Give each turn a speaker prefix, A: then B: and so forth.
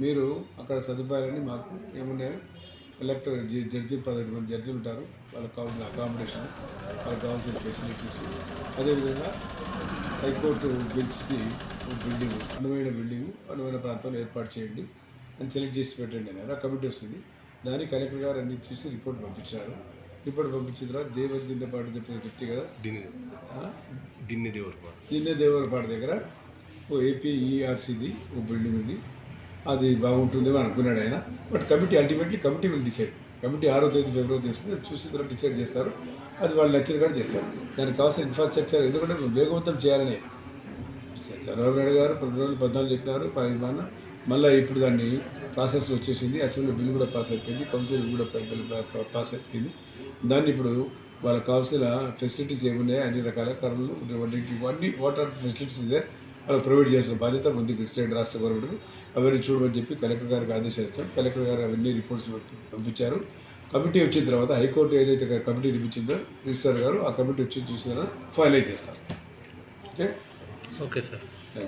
A: మీరు అక్కడ సదుపాయాలని మాకు ఏమున్నాయో కలెక్టర్ జడ్జి 15 మంది జడ్జిలు ఉంటారు, వాళ్ళకి కావాల్సిన అకామిడేషన్, వాళ్ళకి కావాల్సిన ఫెసిలిటీస్, అదేవిధంగా హైకోర్టు బెంచ్కి బిల్డింగ్, అనువైన ప్రాంతంలో ఏర్పాటు చేయండి అని సెలెక్ట్ చేసి పెట్టండి అని కమిటీ వస్తుంది. దాన్ని కలెక్టర్ గారు అన్ని చూసి రిపోర్ట్ పంపించారు. రిపోర్ట్ పంపించిన తర్వాత దిన్నపాటు చెప్పిన చెప్తే కదా దేవరపాటు దగ్గర ఓ ఏపీఈఆర్సీది ఓ బిల్డింగ్ ఉంది, అది బాగుంటుందేమో అనుకున్నాడు ఆయన. But ultimately committee will decide. Committee 6వ తేదీ ఫిబ్రవరి వస్తుంది, చూసిన తర్వాత డిసైడ్ చేస్తారు. అది వాళ్ళు నచ్చిన కూడా చేస్తారు. దానికి కావాల్సిన ఇన్ఫ్రాస్ట్రక్చర్, ఎందుకంటే వేగవంతం చేయాలని చంద్రబాబు నాయుడు గారు 2014 చెప్పినారు. మళ్ళీ ఇప్పుడు దాన్ని ప్రాసెస్ వచ్చేసింది. అసెంబ్లీ బిల్ కూడా పాస్ అయిపోయింది, కౌన్సిల్ కూడా పాస్ అయిపోయింది. దాన్ని ఇప్పుడు వాళ్ళకి కావాల్సిన ఫెసిలిటీస్ ఏమున్నాయో అన్ని రకాల కర్రలు, అన్ని వాటర్ ఫెసిలిటీస్ ఇదే వాళ్ళకి ప్రొవైడ్ చేసిన బాధ్యత ఉంది స్టేట్ రాష్ట్ర గవర్నమెంట్. అవన్నీ చూడమని చెప్పి కలెక్టర్ గారికి ఆదేశించాం. కలెక్టర్ గారు అవన్నీ రిపోర్ట్స్ పంపించారు. కమిటీ వచ్చిన తర్వాత హైకోర్టు ఏదైతే కమిటీ ఇప్పించిందో రిజిస్ట్రార్ గారు ఆ కమిటీ వచ్చి చూసిన ఫైనలైజ్ చేస్తారు. Okay
B: okay sir.